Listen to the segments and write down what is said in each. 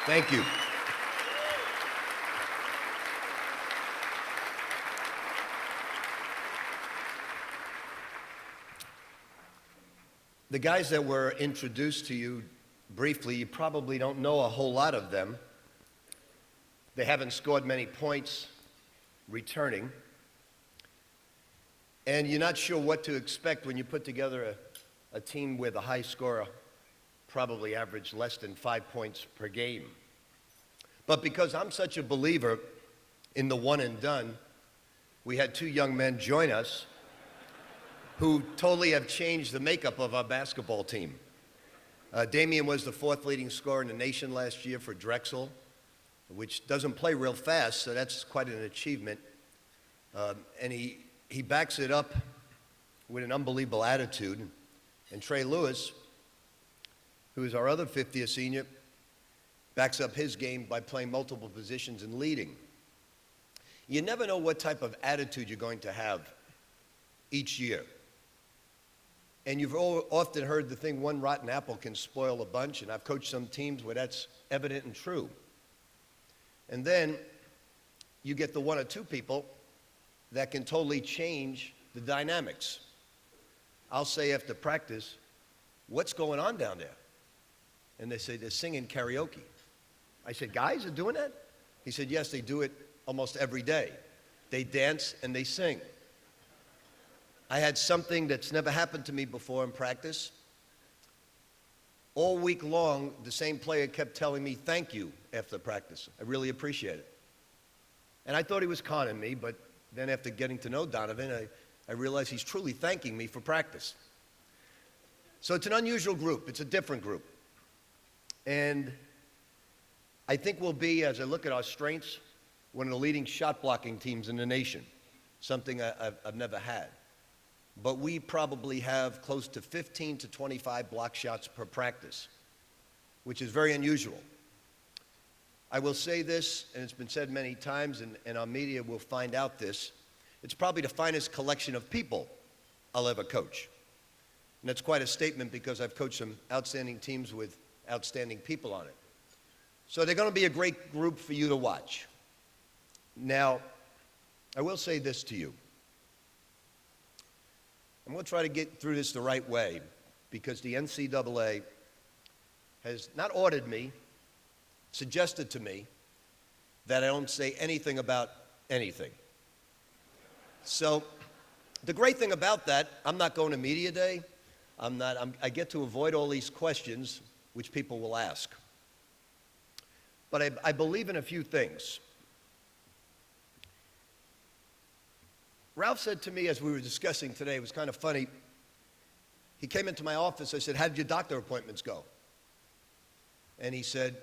Thank you. The guys that were introduced to you briefly, you probably don't know a whole lot of them. They haven't scored many points returning. And you're not sure what to expect when you put together a team where the high scorer probably averaged less than 5 points per game. But because I'm such a believer in the one and done, we had two young men join us who totally have changed the makeup of our basketball team. Damian was the fourth leading scorer in the nation last year for Drexel, which doesn't play real fast, so that's quite an achievement. And he backs it up with an unbelievable attitude. And Trey Lewis, who is our other fifth-year senior, backs up his game by playing multiple positions and leading. You never know what type of attitude you're going to have each year. And you've often heard the thing, one rotten apple can spoil a bunch, and I've coached some teams where that's evident and true. And then you get the one or two people that can totally change the dynamics. I'll say after practice, "What's going on down there?" And they say, "They're singing karaoke." I said, "Guys are doing that?" He said, "Yes, they do it almost every day. They dance and they sing." I had something that's never happened to me before in practice. All week long, the same player kept telling me thank you after practice. I really appreciate it. And I thought he was conning me, but then after getting to know Donovan, I realized he's truly thanking me for practice. So it's an unusual group. It's a different group. And I think we'll be, as I look at our strengths, one of the leading shot blocking teams in the nation, something I've never had. But we probably have close to 15 to 25 block shots per practice, which is very unusual. I will say this, and it's been said many times, and our media will find out this, it's probably the finest collection of people I'll ever coach. And that's quite a statement because I've coached some outstanding teams with outstanding people on it. So they're going to be a great group for you to watch. Now, I will say this to you. I'm going to try to get through this the right way because the NCAA has not ordered me, suggested to me that I don't say anything about anything. So the great thing about that, I'm not going to media day. I get to avoid all these questions which people will ask. But I believe in a few things. Ralph said to me as we were discussing today, it was kind of funny. He came into my office. I said, "How did your doctor appointments go?" And he said,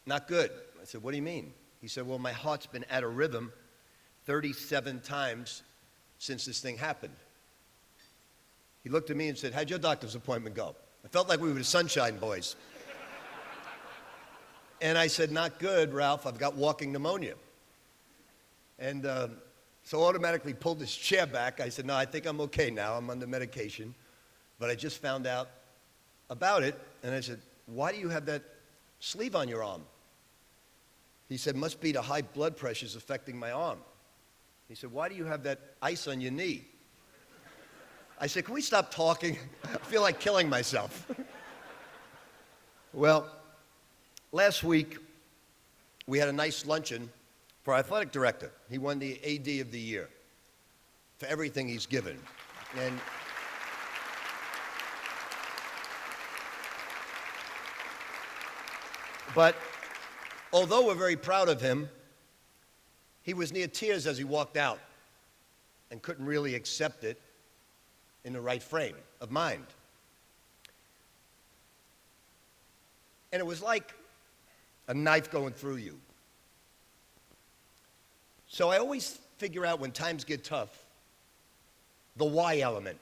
"Not good." I said, "What do you mean?" He said, "Well, my heart's been out of rhythm 37 times since this thing happened." He looked at me and said, "How'd your doctor's appointment go?" I felt like we were the Sunshine Boys. And I said, "Not good, Ralph. I've got walking pneumonia." And so automatically pulled his chair back. I said, "No, I think I'm okay now. I'm under medication. But I just found out about it." And I said, "Why do you have that sleeve on your arm?" He said, "Must be the high blood pressure's affecting my arm." He said, "Why do you have that ice on your knee?" I said, "Can we stop talking? I feel like killing myself." Well, last week, we had a nice luncheon for our athletic director. He won the AD of the year for everything he's given. But although we're very proud of him, he was near tears as he walked out and couldn't really accept it in the right frame of mind. And it was like a knife going through you. So I always figure out when times get tough, the why element.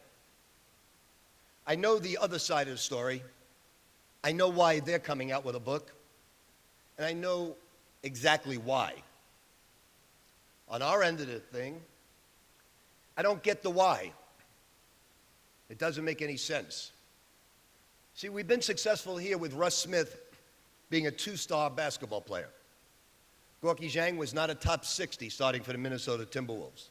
I know the other side of the story. I know why they're coming out with a book. And I know exactly why. On our end of the thing, I don't get the why. It doesn't make any sense. See, we've been successful here with Russ Smith being a two-star basketball player. Gorky Zhang was not a top 60 starting for the Minnesota Timberwolves.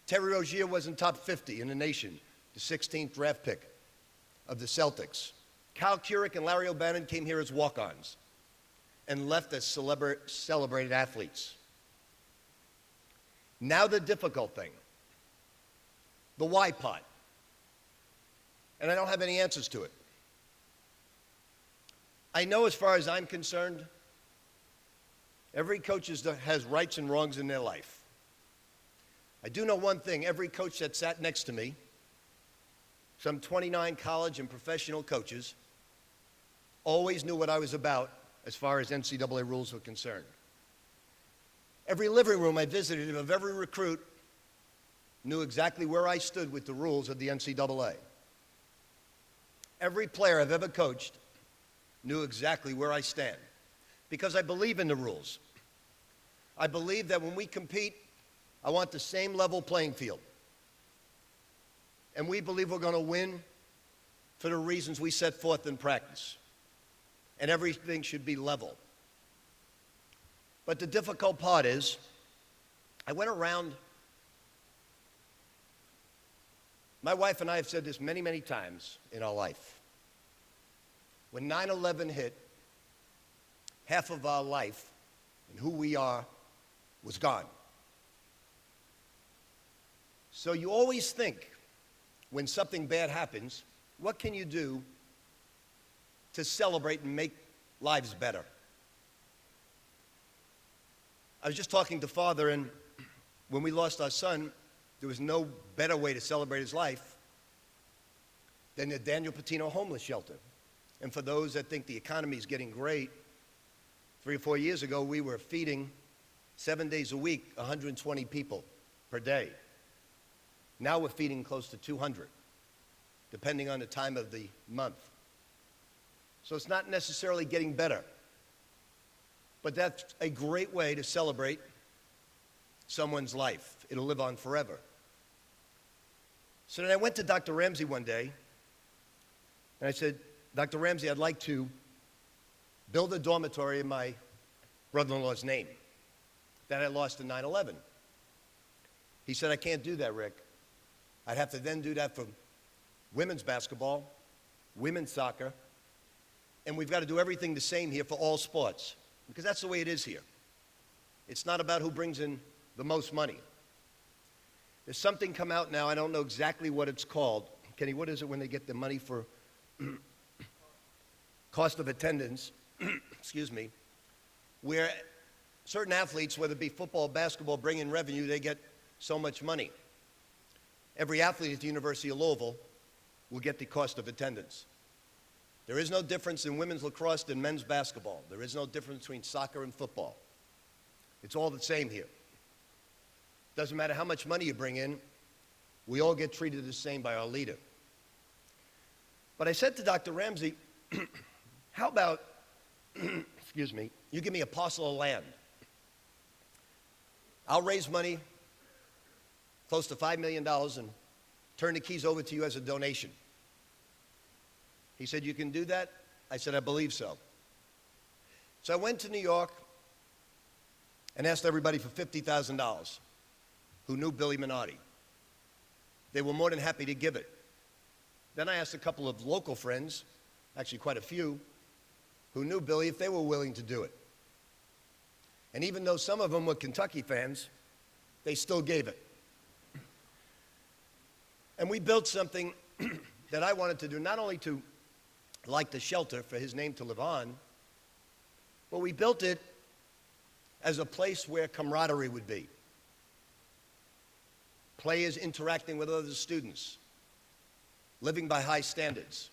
Terry Rozier wasn't top 50 in the nation, the 16th draft pick of the Celtics. Kyle Kuric and Larry O'Bannon came here as walk-ons and left as celebrated athletes. Now the difficult thing, the why part. And I don't have any answers to it. I know as far as I'm concerned, every coach has rights and wrongs in their life. I do know one thing, every coach that sat next to me, some 29 college and professional coaches, always knew what I was about as far as NCAA rules were concerned. Every living room I visited of every recruit knew exactly where I stood with the rules of the NCAA. Every player I've ever coached knew exactly where I stand because I believe in the rules. I believe that when we compete, I want the same level playing field. And we believe we're going to win for the reasons we set forth in practice. And everything should be level. But the difficult part is, I went around, my wife and I have said this many, many times in our life. When 9/11 hit, half of our life and who we are was gone. So you always think, when something bad happens, what can you do to celebrate and make lives better? I was just talking to Father, and when we lost our son, there was no better way to celebrate his life than the Daniel Pitino homeless shelter. And for those that think the economy is getting great, 3 or 4 years ago, we were feeding 7 days a week, 120 people per day. Now we're feeding close to 200, depending on the time of the month. So it's not necessarily getting better, but that's a great way to celebrate someone's life. It'll live on forever. So then I went to Dr. Ramsey one day, and I said, Dr. Ramsey, I'd like to build a dormitory in my brother-in-law's name that I lost in 9/11. He said, I can't do that, Rick. I'd have to then do that for women's basketball, women's soccer, and we've got to do everything the same here for all sports, because that's the way it is here. It's not about who brings in the most money. There's something come out now, I don't know exactly what it's called. Kenny, what is it when they get the money for cost of attendance, excuse me, where certain athletes, whether it be football or basketball, bring in revenue, they get so much money. Every athlete at the University of Louisville will get the cost of attendance. There is no difference in women's lacrosse than men's basketball. There is no difference between soccer and football. It's all the same here. Doesn't matter how much money you bring in, we all get treated the same by our leader. But I said to Dr. Ramsey, how about, excuse me, you give me a parcel of land. I'll raise money, close to $5 million, and turn the keys over to you as a donation. He said, you can do that? I said, I believe so. So I went to New York and asked everybody for $50,000 who knew Billy Minotti. They were more than happy to give it. Then I asked a couple of local friends, actually quite a few, who knew Billy if they were willing to do it. And even though some of them were Kentucky fans, they still gave it. And we built something that I wanted to do, not only to like the shelter for his name to live on, but we built it as a place where camaraderie would be. Players interacting with other students, living by high standards.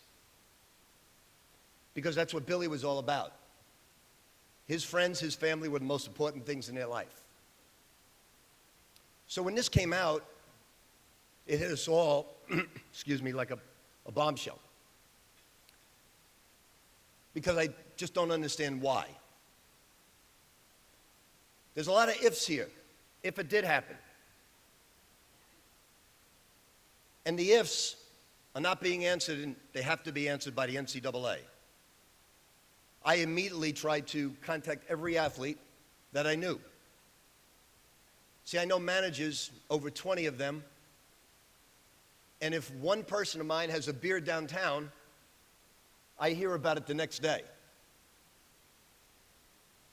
Because that's what Billy was all about. His friends, his family were the most important things in their life. So when this came out, it hit us all, excuse me, like a bombshell. Because I just don't understand why. There's a lot of ifs here, if it did happen. And the ifs are not being answered, and they have to be answered by the NCAA. I immediately tried to contact every athlete that I knew. See, I know managers, over 20 of them, and if one person of mine has a beer downtown, I hear about it the next day.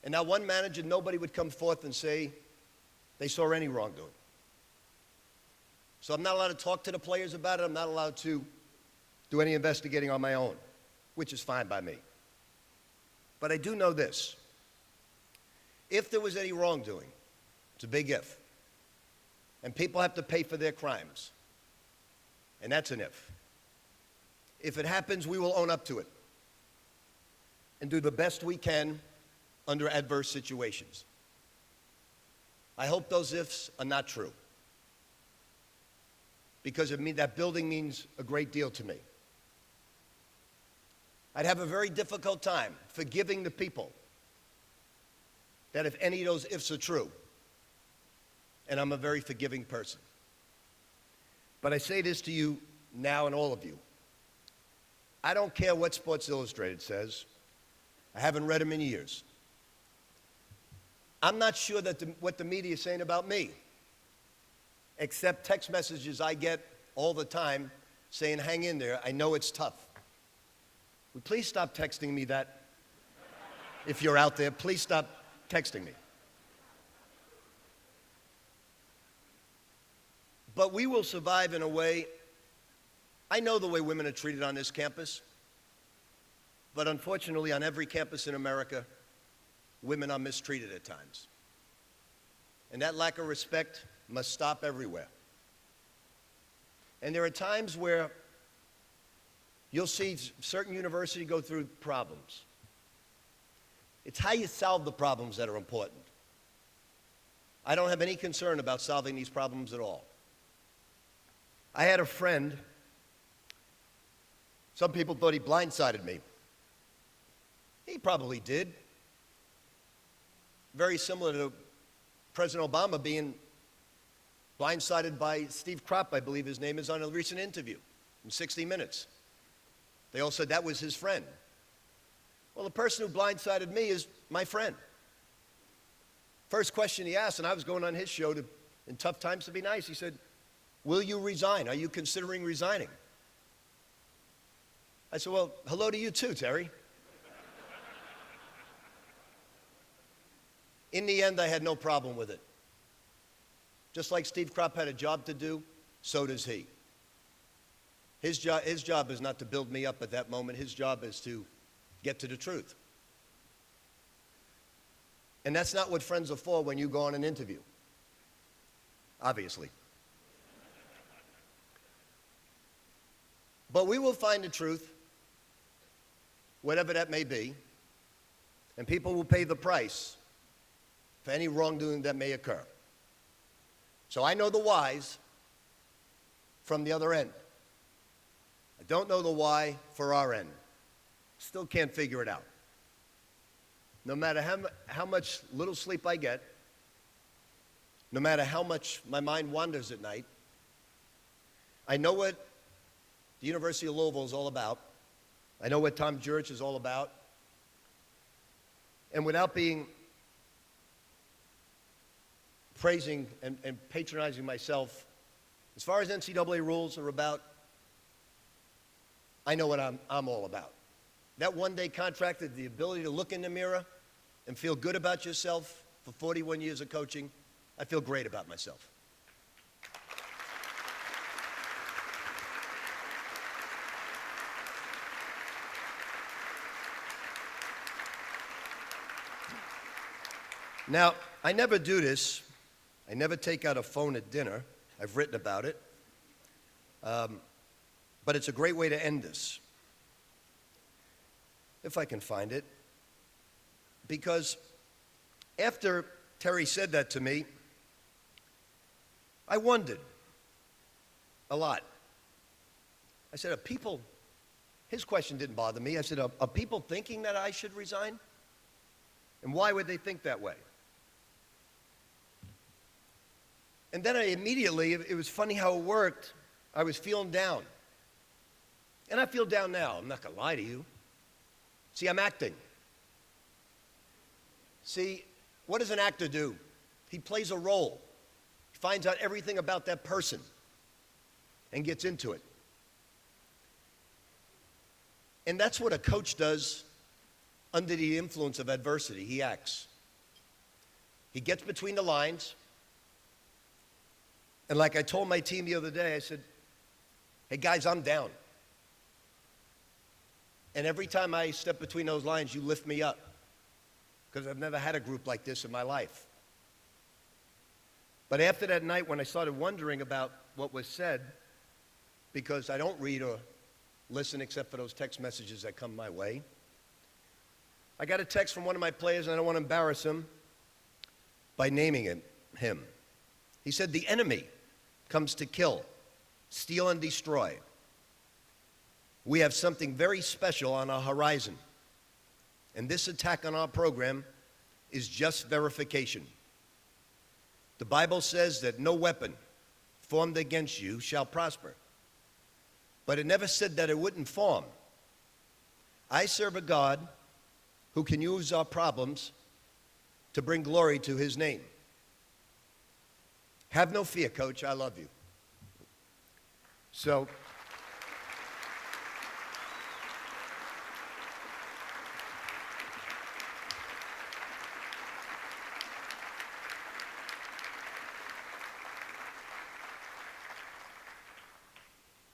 And now one manager, nobody would come forth and say they saw any wrongdoing. So I'm not allowed to talk to the players about it. I'm not allowed to do any investigating on my own, which is fine by me. But I do know this. If there was any wrongdoing, it's a big if, and people have to pay for their crimes, and that's an if. If it happens, we will own up to it and do the best we can under adverse situations. I hope those ifs are not true, because that building means a great deal to me. I'd have a very difficult time forgiving the people that if any of those ifs are true, and I'm a very forgiving person. But I say this to you now and all of you. I don't care what Sports Illustrated says. I haven't read them in years. I'm not sure that what the media is saying about me, except text messages I get all the time saying, hang in there, I know it's tough. Would please stop texting me that? If you're out there, please stop texting me. But we will survive in a way. I know the way women are treated on this campus, but unfortunately on every campus in America, women are mistreated at times. And that lack of respect must stop everywhere. And there are times where you'll see certain universities go through problems. It's how you solve the problems that are important. I don't have any concern about solving these problems at all. I had a friend, some people thought he blindsided me. He probably did. Very similar to President Obama being blindsided by Steve Kropp, I believe his name is, on a recent interview in 60 Minutes. They all said that was his friend. Well, the person who blindsided me is my friend. First question he asked, and I was going on his show in tough times to be nice, he said, will you resign? Are you considering resigning? I said, well, hello to you too, Terry. In the end, I had no problem with it. Just like Steve Kropp had a job to do, so does he. His job is not to build me up at that moment. His job is to get to the truth. And that's not what friends are for when you go on an interview, obviously. But we will find the truth, whatever that may be, and people will pay the price for any wrongdoing that may occur. So I know the whys from the other end. I don't know the why for our end. Still can't figure it out. No matter how much little sleep I get, no matter how much my mind wanders at night, I know what the University of Louisville is all about. I know what Tom Jurich is all about. And without being praising and patronizing myself, as far as NCAA rules are about, I know what I'm all about. That one-day contract, the ability to look in the mirror and feel good about yourself for 41 years of coaching, I feel great about myself. Now, I never do this. I never take out a phone at dinner. I've written about it. But it's a great way to end this, if I can find it. Because after Terry said that to me, I wondered a lot. I said, his question didn't bother me. I said, are people thinking that I should resign? And why would they think that way? And then it was funny how it worked. I was feeling down. And I feel down now. I'm not going to lie to you. See, I'm acting. See, what does an actor do? He plays a role. He finds out everything about that person and gets into it. And that's what a coach does under the influence of adversity. He acts. He gets between the lines. And like I told my team the other day, I said, hey guys, I'm down. And every time I step between those lines, you lift me up. Because I've never had a group like this in my life. But after that night, when I started wondering about what was said, because I don't read or listen except for those text messages that come my way, I got a text from one of my players, and I don't want to embarrass him by naming him. He said, the enemy comes to kill, steal, and destroy. We have something very special on our horizon. And this attack on our program is just verification. The Bible says that no weapon formed against you shall prosper. But it never said that it wouldn't form. I serve a God who can use our problems to bring glory to his name. Have no fear, Coach. I love you. So,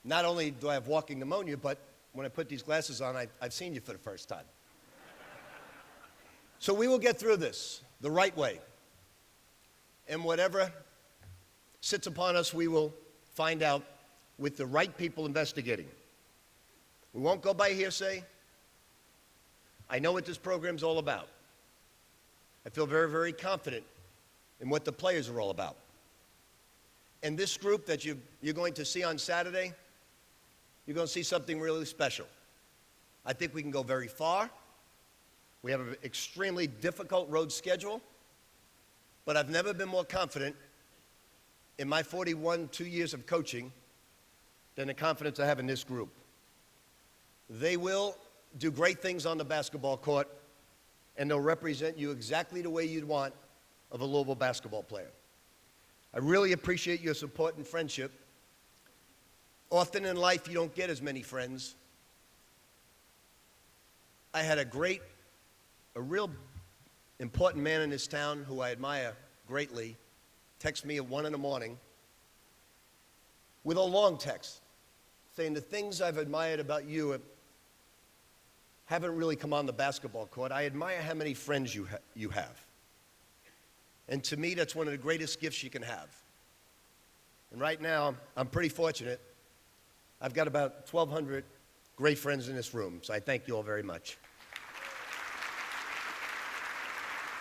not only do I have walking pneumonia, but when I put these glasses on, I've seen you for the first time. So we will get through this the right way. And whatever sits upon us, we will find out with the right people investigating. We won't go by hearsay. I know what this program's all about. I feel very, very confident in what the players are all about. And this group that you're going to see on Saturday, you're going to see something really special. I think we can go very far. We have an extremely difficult road schedule, but I've never been more confident in my 2 years of coaching than the confidence I have in this group. They will do great things on the basketball court, and they'll represent you exactly the way you'd want of a Louisville basketball player. I really appreciate your support and friendship. Often in life, you don't get as many friends. I had a real important man in this town who I admire greatly text me at 1 a.m. with a long text saying the things I've admired about you haven't really come on the basketball court. I admire how many friends you have. And to me, that's one of the greatest gifts you can have. And right now, I'm pretty fortunate. I've got about 1,200 great friends in this room, so I thank you all very much.